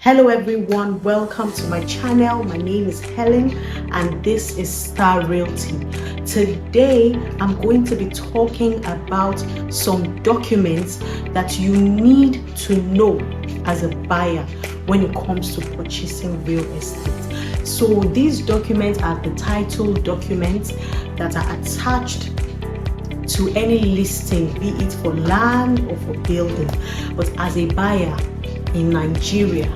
Hello everyone, welcome to my channel. My name is Helen and this is Star Realty. Today I'm going to be talking about some documents that you need to know as a buyer when it comes to purchasing real estate. So these documents are the title documents that are attached to any listing, be it for land or for building. But as a buyer in Nigeria,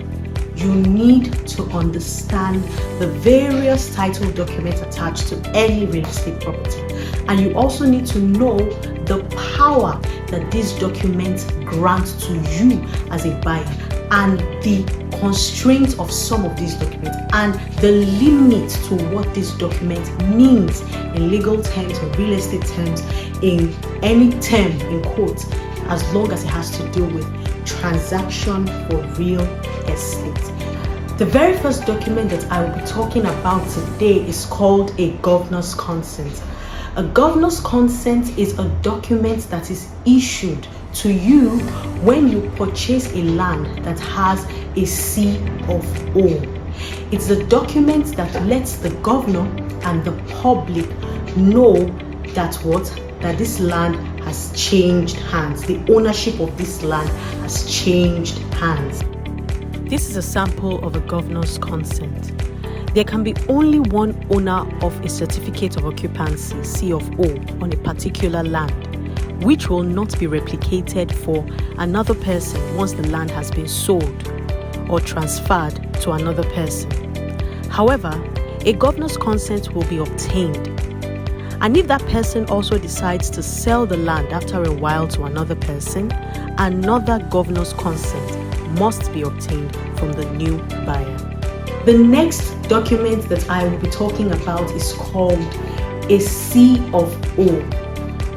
you need to understand the various title documents attached to any real estate property. And you also need to know the power that these documents grant to you as a buyer and the constraints of some of these documents and the limit to what this document means in legal terms or real estate terms, in any term in quotes, as long as it has to do with transaction for real estate. The very first document that I will be talking about today is called a governor's consent. A governor's consent is a document that is issued to you when you purchase a land that has a C of O. It's a document that lets the governor and the public know that this land has changed hands. The ownership of this land has changed hands. This is a sample of a governor's consent. There can be only one owner of a certificate of occupancy, C of O, on a particular land, which will not be replicated for another person once the land has been sold or transferred to another person. However, a governor's consent will be obtained. And if that person also decides to sell the land after a while to another person, another governor's consent must be obtained from the new buyer. The next document that I will be talking about is called a C of O,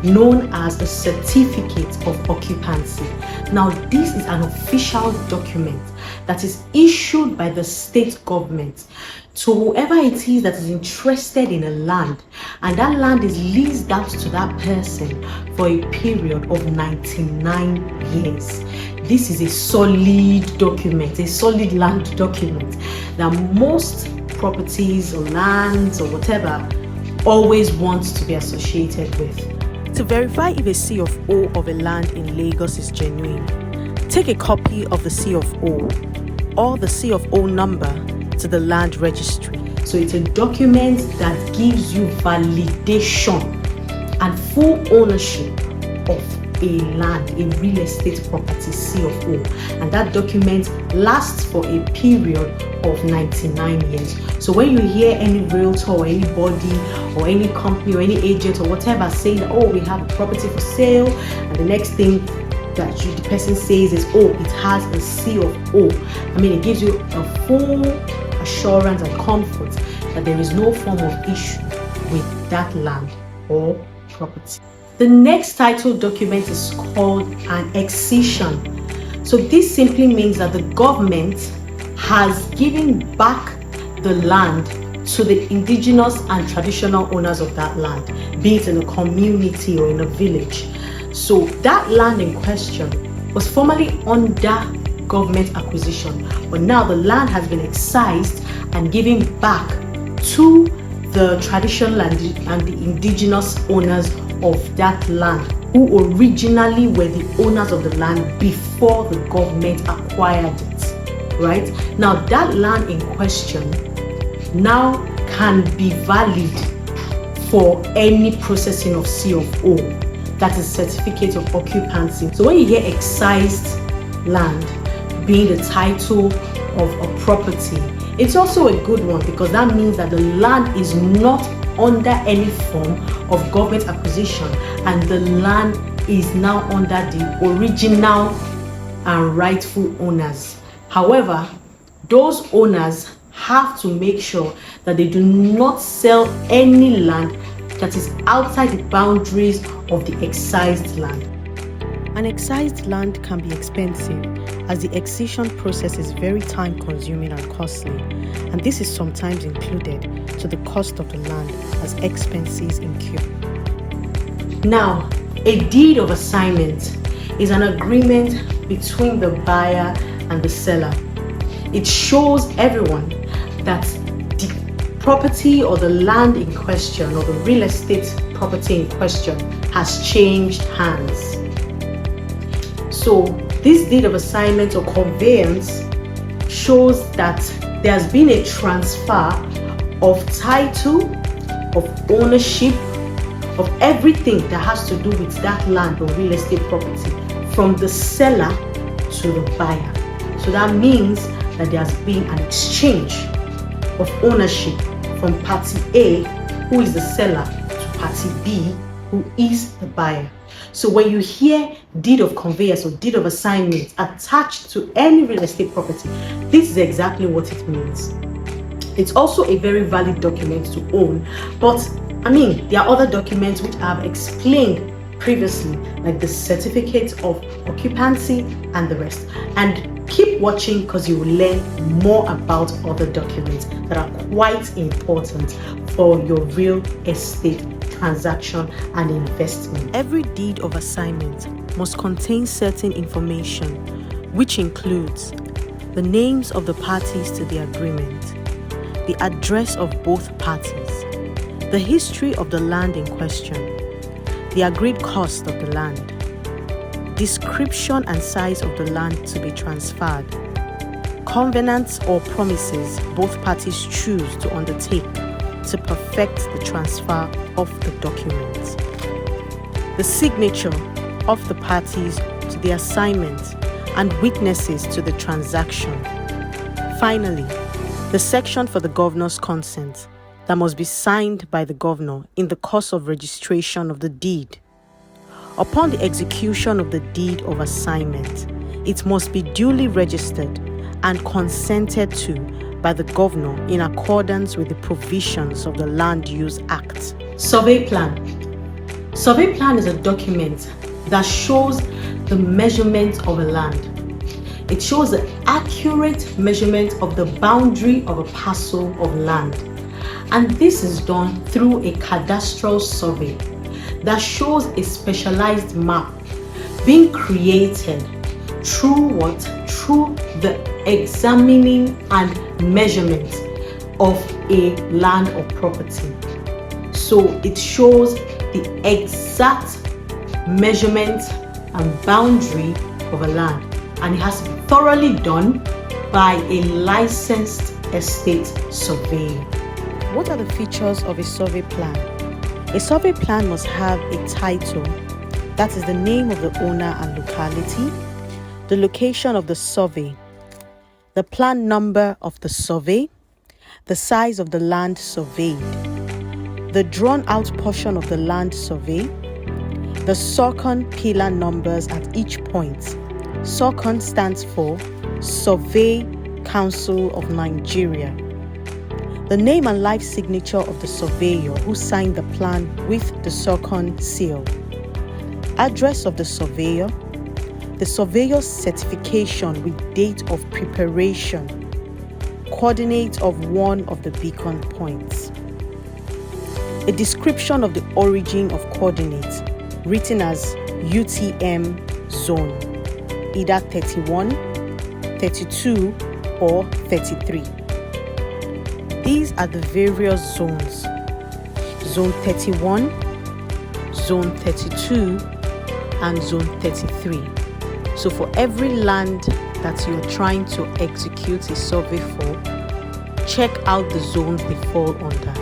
known as a certificate of occupancy. Now, this is an official document that is issued by the state government to whoever it is that is interested in a land, and that land is leased out to that person for a period of 99 years. This is a solid document, a solid land document that most properties or lands or whatever always want to be associated with. To verify if a C of O of a land in Lagos is genuine, take a copy of the C of O or the C of O number to the land registry. So it's a document that gives you validation and full ownership of a land, a real estate property, C of O. And that document lasts for a period of 99 years. So when you hear any realtor or anybody or any company or any agent or whatever saying that, oh, we have a property for sale, and the next thing that the person says is, oh, it has a C of O. I mean, it gives you a full assurance and comfort that there is no form of issue with that land or property. The next title document is called an excision. So this simply means that the government has given back the land to the indigenous and traditional owners of that land, be it in a community or in a village. So that land in question was formerly under government acquisition, but now the land has been excised and given back to the traditional and the indigenous owners of that land, who originally were the owners of the land before the government acquired it. Right now, that land in question now can be valid for any processing of C of O, that is certificate of occupancy. So when you hear excised land being the title of a property, it's also a good one, because that means that the land is not under any form of government acquisition and the land is now under the original and rightful owners. However, those owners have to make sure that they do not sell any land that is outside the boundaries of the excised land. An excised land can be expensive, as the excision process is very time consuming and costly, and this is sometimes included to the cost of the land as expenses incur. Now, a deed of assignment is an agreement between the buyer and the seller. It shows everyone that the property or the land in question or the real estate property in question has changed hands. So this deed of assignment or conveyance shows that there has been a transfer of title, of ownership, of everything that has to do with that land or real estate property from the seller to the buyer. So that means that there has been an exchange of ownership from party A, who is the seller, to party B, who is the buyer. So when you hear deed of conveyance or deed of assignment attached to any real estate property, this is exactly what it means. It's also a very valid document to own, but there are other documents which I have explained previously, like the certificate of occupancy and the rest. And keep watching because you will learn more about other documents that are quite important for your real estate transaction and investment. Every deed of assignment must contain certain information, which includes the names of the parties to the agreement, the address of both parties, the history of the land in question, the agreed cost of the land, description and size of the land to be transferred, covenants or promises both parties choose to undertake to perfect the transfer of the document, the signature of the parties to the assignment and witnesses to the transaction. Finally, the section for the governor's consent that must be signed by the governor in the course of registration of the deed. Upon the execution of the deed of assignment, it must be duly registered and consented to by the governor in accordance with the provisions of the Land Use Act. Survey plan. Survey plan is a document that shows the measurement of a land. It shows the accurate measurement of the boundary of a parcel of land. And this is done through a cadastral survey that shows a specialized map being created through what? Through the examining and measurement of a land or property. So it shows the exact measurement and boundary of a land, and it has to be thoroughly done by a licensed estate surveyor. What are the features of a survey plan? A survey plan must have a title, that is the name of the owner and locality, the location of the survey, the plan number of the survey, the size of the land surveyed, the drawn out portion of the land survey, the SORCON pillar numbers at each point. SORCON stands for Survey Council of Nigeria. The name and life signature of the surveyor who signed the plan with the SORCON seal, address of the surveyor's certification with date of preparation, coordinate of one of the beacon points, a description of the origin of coordinates written as UTM zone, either 31, 32 or 33. These are the various zones: Zone 31, Zone 32, and Zone 33. So for every land that you're trying to execute a survey for, check out the zones they fall under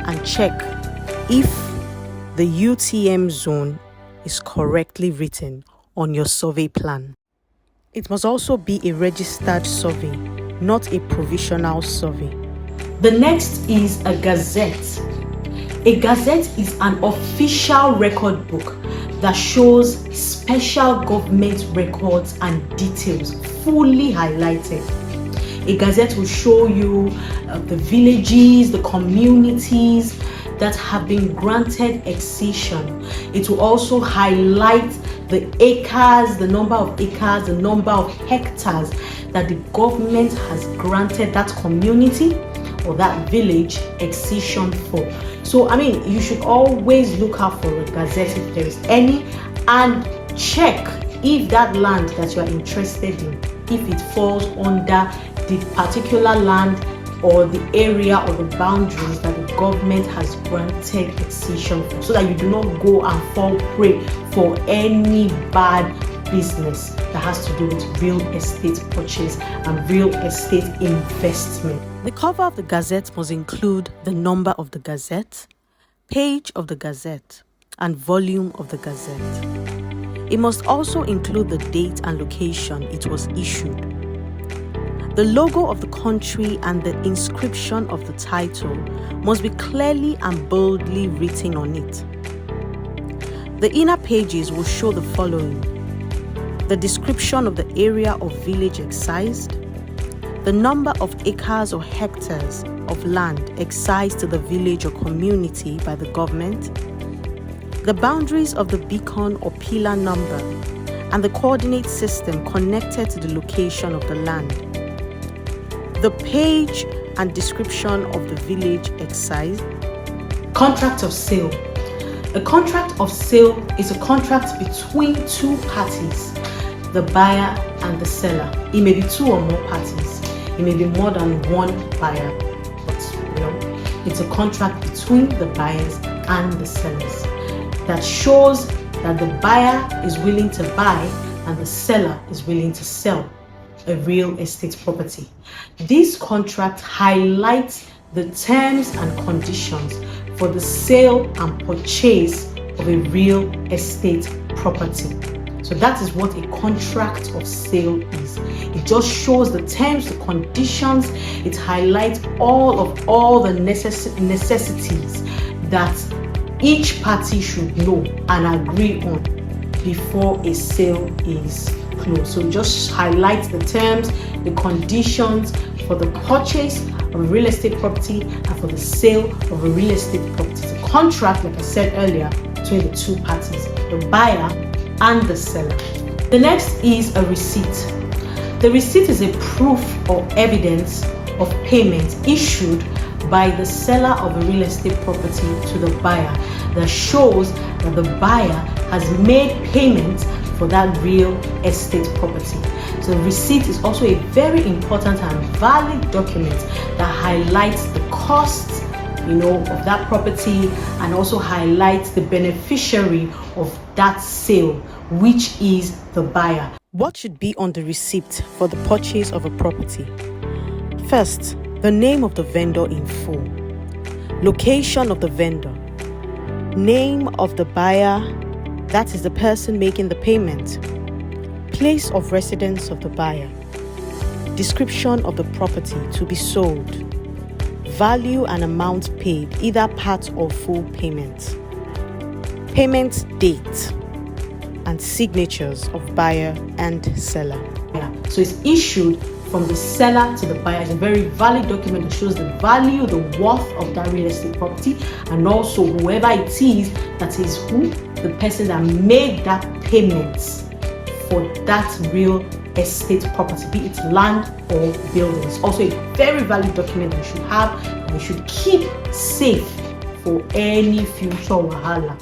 and check if the UTM zone is correctly written on your survey plan. It must also be a registered survey, not a provisional survey. The next is a gazette. A gazette is an official record book that shows special government records and details fully highlighted. A gazette will show you the villages, the communities that have been granted accession. It will also highlight the acres, the number of acres, the number of hectares that the government has granted that community or that village accession for. So you should always look out for a gazette if there is any, and check if that land that you are interested in, if it falls under the particular land or the area or the boundaries that the government has granted excision for, so that you do not go and fall prey for any bad business that has to do with real estate purchase and real estate investment. The cover of the Gazette must include the number of the Gazette, page of the Gazette, and volume of the Gazette. It must also include the date and location it was issued. The logo of the country and the inscription of the title must be clearly and boldly written on it. The inner pages will show the following: the description of the area or village excised, the number of acres or hectares of land excised to the village or community by the government, the boundaries of the beacon or pillar number, and the coordinate system connected to the location of the land, the page and description of the village excised. Contract of sale. A contract of sale is a contract between two parties, the buyer and the seller. It may be two or more parties. It may be more than one buyer, but it's a contract between the buyers and the sellers that shows that the buyer is willing to buy and the seller is willing to sell a real estate property. This contract highlights the terms and conditions for the sale and purchase of a real estate property. So that is what a contract of sale is. It just shows the terms, the conditions. It highlights all the necessities that each party should know and agree on before a sale is closed. So it just highlights the terms, the conditions for the purchase of a real estate property and for the sale of a real estate property. It's a contract, like I said earlier, between the two parties, the buyer and the seller. The next is a receipt. The receipt is a proof or evidence of payment issued by the seller of a real estate property to the buyer that shows that the buyer has made payment for that real estate property. So the receipt is also a very important and valid document that highlights the costs of that property and also highlights the beneficiary of that sale, which is the buyer. What should be on the receipt for the purchase of a property? First, the name of the vendor in full, location of the vendor, name of the buyer, that is the person making the payment, place of residence of the buyer, description of the property to be sold, value and amount paid, either part or full payment, payment date, and signatures of buyer and seller. So it's issued from the seller to the buyer. It's a very valid document that shows the value, the worth of that real estate property, and also whoever it is, that is who, the person that made that payment for that real estate property, be it land or buildings. Also a very valid document that you should have and you should keep safe for any future wahala.